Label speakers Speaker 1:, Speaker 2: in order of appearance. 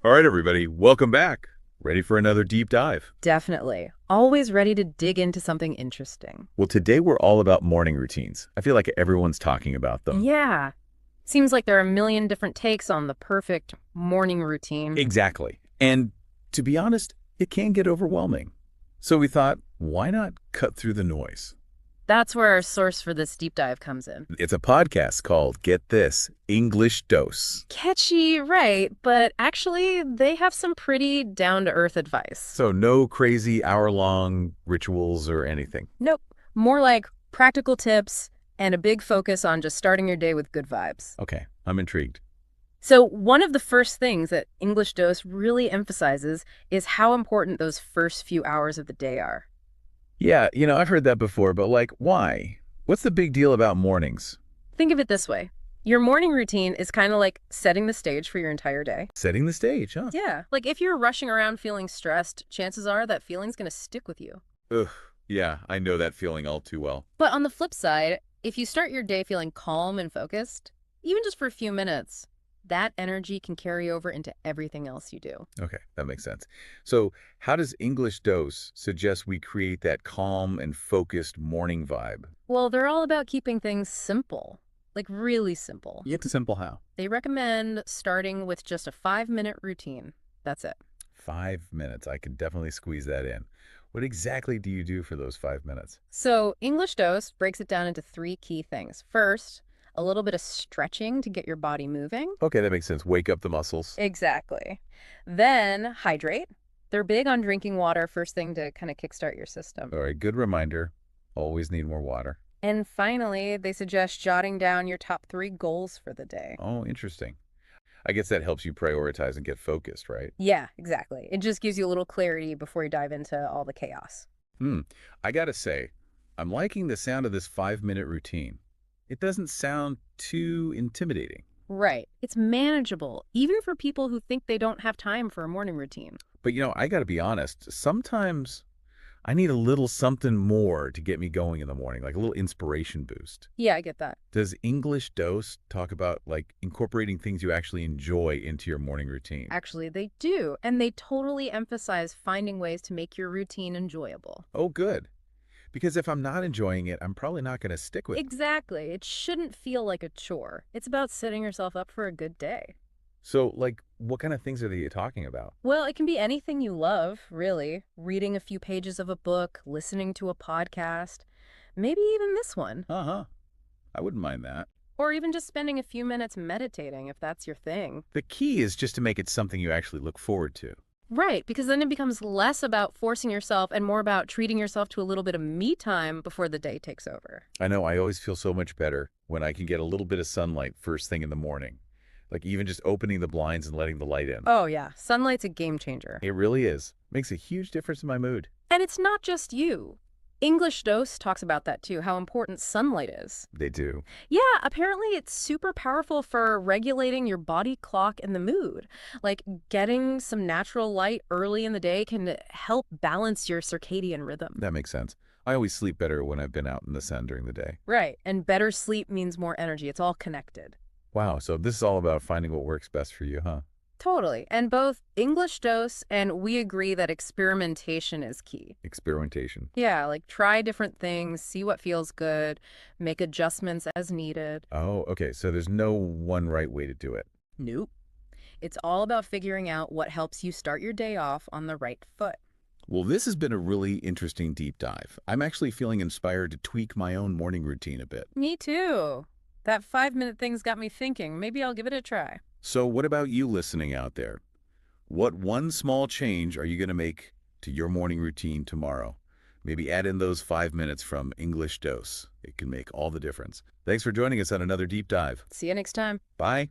Speaker 1: All right, everybody, welcome back. Ready for another deep dive?
Speaker 2: Definitely. Always ready to dig into something interesting.
Speaker 1: Well, today we're all about morning routines. I feel like everyone's talking about them.
Speaker 2: Yeah. Seems like there are a million different takes on the perfect morning routine.
Speaker 1: Exactly. And to be honest, it can get overwhelming. So we thought, why not cut through the noise?
Speaker 2: That's where our source for this deep dive comes in.
Speaker 1: It's a podcast called, get this, English Dose.
Speaker 2: Catchy, right, but actually, they have some pretty down-to-earth advice.
Speaker 1: So no crazy hour-long rituals or anything.
Speaker 2: Nope. More like practical tips and a big focus on just starting your day with good vibes.
Speaker 1: Okay, I'm intrigued.
Speaker 2: So one of the first things that English Dose really emphasizes is how important those first few hours of the day are.
Speaker 1: Yeah, I've heard that before, but why? What's the big deal about mornings?
Speaker 2: Think of it this way. Your morning routine is kind of like setting the stage for your entire day.
Speaker 1: Setting the stage, huh?
Speaker 2: Yeah, like if you're rushing around feeling stressed, chances are that feeling's going to stick with you.
Speaker 1: Ugh, yeah, I know that feeling all too well.
Speaker 2: But on the flip side, if you start your day feeling calm and focused, even just for a few minutes, that energy can carry over into everything else you do.
Speaker 1: Okay, that makes sense. So how does English Dose suggest we create that calm and focused morning vibe?
Speaker 2: Well, they're all about keeping things simple, like really simple.
Speaker 1: Yet simple how?
Speaker 2: They recommend starting with just a 5-minute routine. That's it.
Speaker 1: 5 minutes. I could definitely squeeze that in. What exactly do you do for those 5 minutes?
Speaker 2: So English Dose breaks it down into 3 key things. First, a little bit of stretching to get your body moving.
Speaker 1: Okay, that makes sense. Wake up the muscles.
Speaker 2: Exactly. Then hydrate. They're big on drinking water first thing to kind of kickstart your system.
Speaker 1: All right, good reminder. Always need more water.
Speaker 2: And finally, they suggest jotting down your top 3 goals for the day.
Speaker 1: Oh, interesting. I guess that helps you prioritize and get focused, right?
Speaker 2: Yeah, exactly. It just gives you a little clarity before you dive into all the chaos.
Speaker 1: I gotta say, I'm liking the sound of this 5-minute routine. It doesn't sound too intimidating.
Speaker 2: Right. It's manageable, even for people who think they don't have time for a morning routine.
Speaker 1: But I gotta be honest, sometimes I need a little something more to get me going in the morning, like a little inspiration boost.
Speaker 2: Yeah, I get that.
Speaker 1: Does English Dose talk about incorporating things you actually enjoy into your morning routine?
Speaker 2: Actually, they do, and they totally emphasize finding ways to make your routine enjoyable.
Speaker 1: Oh, good. Because if I'm not enjoying it, I'm probably not going to stick with it.
Speaker 2: Exactly. It shouldn't feel like a chore. It's about setting yourself up for a good day.
Speaker 1: So, what kind of things are they talking about?
Speaker 2: Well, it can be anything you love, really. Reading a few pages of a book, listening to a podcast, maybe even this one.
Speaker 1: Uh-huh. I wouldn't mind that.
Speaker 2: Or even just spending a few minutes meditating if that's your thing.
Speaker 1: The key is just to make it something you actually look forward to.
Speaker 2: Right, because then it becomes less about forcing yourself and more about treating yourself to a little bit of me time before the day takes over.
Speaker 1: I know I always feel so much better when I can get a little bit of sunlight first thing in the morning. Like even just opening the blinds and letting the light in.
Speaker 2: Oh yeah, sunlight's a game changer.
Speaker 1: It really is. Makes a huge difference in my mood.
Speaker 2: And it's not just you. English Dose talks about that too, how important sunlight is.
Speaker 1: They do.
Speaker 2: Yeah, apparently it's super powerful for regulating your body clock and the mood. Like getting some natural light early in the day can help balance your circadian rhythm.
Speaker 1: That makes sense. I always sleep better when I've been out in the sun during the day.
Speaker 2: Right, and better sleep means more energy. It's all connected.
Speaker 1: Wow, so this is all about finding what works best for you, huh?
Speaker 2: Totally. And both English Dose and we agree that experimentation is key.
Speaker 1: Experimentation.
Speaker 2: Yeah, like try different things, see what feels good, make adjustments as needed.
Speaker 1: Oh, okay, so there's no one right way to do it.
Speaker 2: Nope. It's all about figuring out what helps you start your day off on the right foot.
Speaker 1: Well, this has been a really interesting deep dive. I'm actually feeling inspired to tweak my own morning routine a bit.
Speaker 2: Me too. That 5-minute thing's got me thinking. Maybe I'll give it a try.
Speaker 1: So what about you listening out there? What one small change are you going to make to your morning routine tomorrow? Maybe add in those 5 minutes from English Dose. It can make all the difference. Thanks for joining us on another deep dive.
Speaker 2: See you next time.
Speaker 1: Bye.